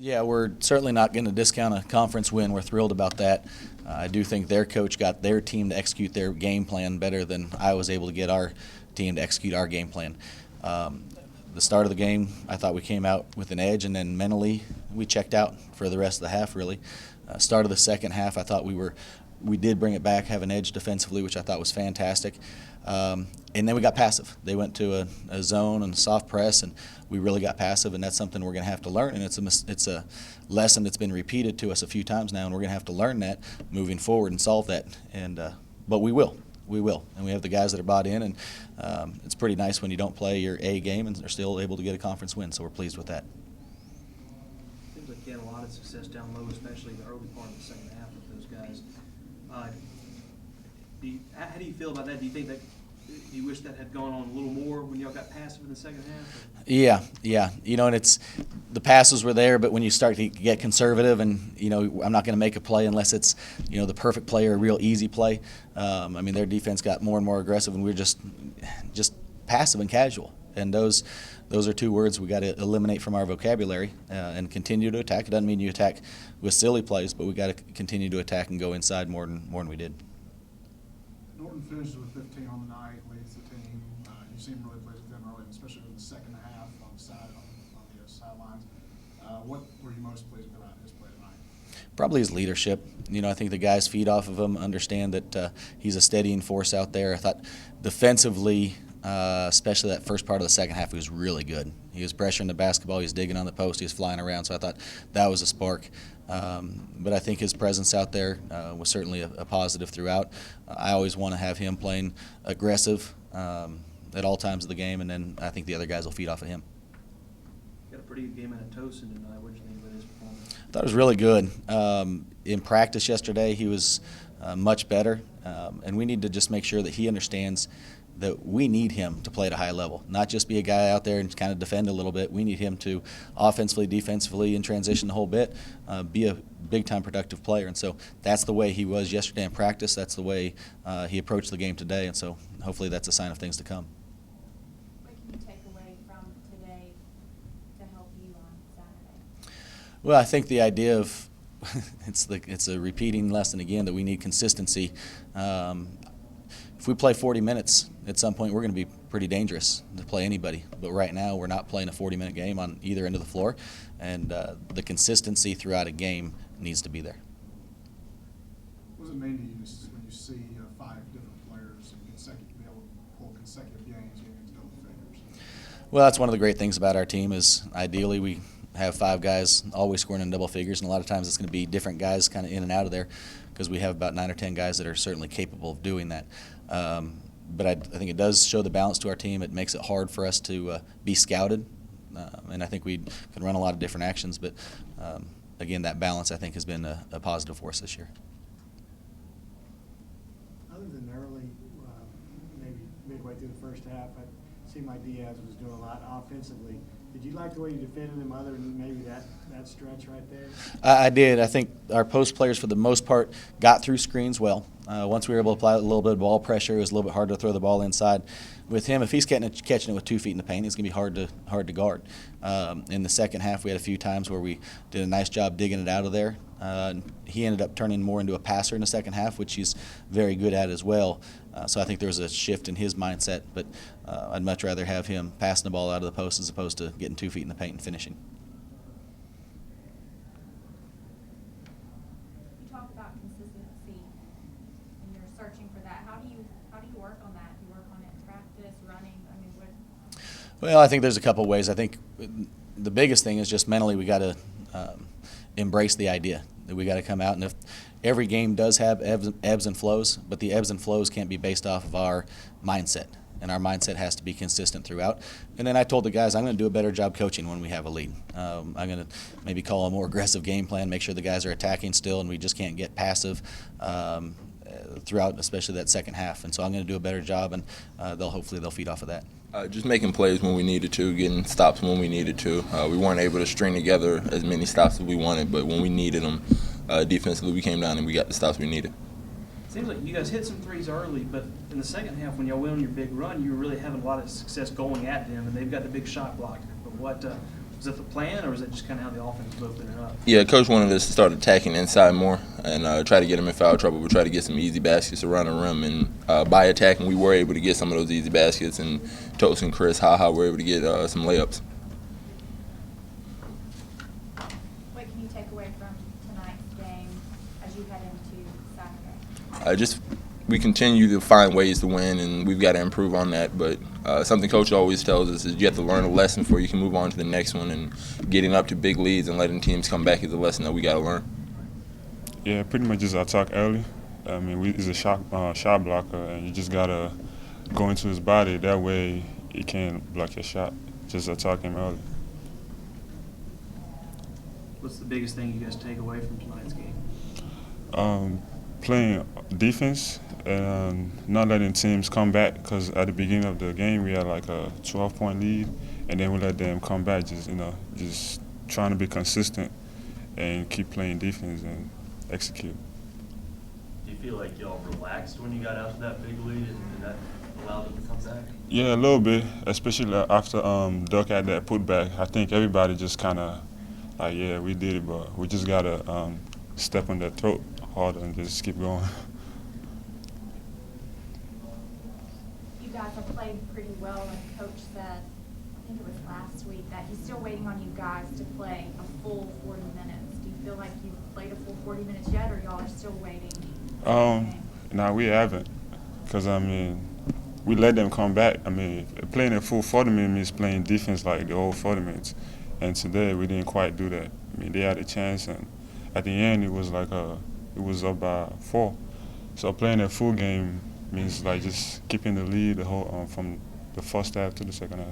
Yeah, we're certainly not going to discount a conference win. We're thrilled about that. I do think their coach got their team to execute their game plan better than I was able to get our team to execute our game plan. The start of the game, I thought we came out with an edge, and then mentally we checked out for the rest of the half, really. Start of the second half, I thought we did bring it back, have an edge defensively, which I thought was fantastic. And then we got passive. They went to a zone and a soft press, and we really got passive, and that's something we're going to have to learn. And it's a lesson that's been repeated to us a few times now, and we're going to have to learn that moving forward and solve that. And but we will. We will, and we have the guys that are bought in, and it's pretty nice when you don't play your A game and are still able to get a conference win, so we're pleased with that. Seems like you had a lot of success down low, especially the early part of the second half with those guys. How do you feel about that? Do you think that you wish that had gone on a little more when y'all got passive in the second half? Yeah. You know, and it's the passes were there, but when you start to get conservative, and you know, I'm not going to make a play unless it's the perfect play or a real easy play. I mean, their defense got more and more aggressive, and we were just passive and casual. And those are two words we got to eliminate from our vocabulary and continue to attack. It doesn't mean you attack with silly plays, but we got to continue to attack and go inside more than we did. Norton finishes with 15 on the night, leads the team. You seem really pleased with them early, especially in the second half on the sidelines. What were you most pleased with about his play tonight? Probably his leadership. I think the guys feed off of him, understand that he's a steadying force out there. I thought defensively, especially that first part of the second half, he was really good. He was pressuring the basketball, he was digging on the post, he was flying around, so I thought that was a spark. But I think his presence out there was certainly a positive throughout. I always want to have him playing aggressive at all times of the game, and then I think the other guys will feed off of him. Got a pretty good game out of Tosin tonight. What did you think about his performance? I thought it was really good. In practice yesterday, he was much better, and we need to just make sure that he understands that we need him to play at a high level, not just be a guy out there and kind of defend a little bit. We need him to offensively, defensively, in transition the whole bit, be a big-time productive player. And so that's the way he was yesterday in practice. That's the way he approached the game today, and so hopefully that's a sign of things to come. What can you take away from today to help you on Saturday? Well, I think the idea of it's a repeating lesson again that we need consistency. If we play 40 minutes, at some point we're going to be pretty dangerous to play anybody. But right now we're not playing a 40-minute game on either end of the floor, and the consistency throughout a game needs to be there. What does it mean to you when you see 5 different players be able to pull consecutive games into double figures? Well, that's one of the great things about our team is ideally we have 5 guys always scoring in double figures, and a lot of times it's going to be different guys kind of in and out of there because we have about 9 or 10 guys that are certainly capable of doing that. But I think it does show the balance to our team. It makes it hard for us to be scouted, and I think we can run a lot of different actions. But again, that balance I think has been a positive for us this year. Other than early, maybe midway through the first half, it seemed like Diaz was doing a lot offensively. Did you like the way you defended him other than maybe that stretch right there? I did. I think our post players, for the most part, got through screens well. Once we were able to apply a little bit of ball pressure, it was a little bit harder to throw the ball inside. With him, if he's catching it with 2 feet in the paint, it's going to be hard to guard. In the second half, we had a few times where we did a nice job digging it out of there. He ended up turning more into a passer in the second half, which he's very good at as well. So I think there was a shift in his mindset, but I'd much rather have him passing the ball out of the post as opposed to getting 2 feet in the paint and finishing. You talked about consistency, and you're searching for that. How do you work on that? Do you work on it in practice, running? I mean, what? Well, I think there's a couple ways. I think the biggest thing is just mentally we got to embrace the idea that we got to come out, and if every game does have ebbs and flows, but the ebbs and flows can't be based off of our mindset, and our mindset has to be consistent throughout. And then I told the guys I'm going to do a better job coaching when we have a lead. I'm going to maybe call a more aggressive game plan, make sure the guys are attacking still, and we just can't get passive throughout, especially that second half. And so I'm going to do a better job, and hopefully they'll feed off of that. Just making plays when we needed to, getting stops when we needed to. We weren't able to string together as many stops as we wanted, but when we needed them defensively, we came down and we got the stops we needed. Seems like you guys hit some threes early, but in the second half, when y'all went on your big run, you were really having a lot of success going at them, and they've got the big shot blocker. But Was that the plan, or was that just kind of how the offense was opening up? Yeah, coach wanted us to start attacking inside more and try to get them in foul trouble. We try to get some easy baskets around the rim, and by attacking, we were able to get some of those easy baskets. And Toast and Chris, were able to get some layups. What can you take away from tonight's game as you head into Saturday? We continue to find ways to win, and we've got to improve on that. But something Coach always tells us is you have to learn a lesson before you can move on to the next one, and getting up to big leads and letting teams come back is a lesson that we got to learn. Yeah, pretty much just attack early. I mean, he's a shot blocker, and you just got to go into his body. That way he can't block your shot. Just attack him early. What's the biggest thing you guys take away from tonight's game? Playing defense and not letting teams come back, because at the beginning of the game we had like a 12-point lead, and then we let them come back. Just trying to be consistent and keep playing defense and execute. Do you feel like y'all relaxed when you got out to that big lead and that allowed them to come back? Yeah, a little bit, especially after Duck had that putback. I think everybody just kind of like, yeah, we did it, but we just gotta step on their throat harder and just keep going. You guys have played pretty well, and Coach said, I think it was last week, that he's still waiting on you guys to play a full 40 minutes. Do you feel like you've played a full 40 minutes yet, or y'all are still waiting? No, we haven't, because I mean, we let them come back. I mean, playing a full 40 minutes means playing defense like the whole 40 minutes, and today we didn't quite do that. I mean, they had a chance, and at the end it was like it was up by 4. So playing a full game means like just keeping the lead the whole from the first half to the second half.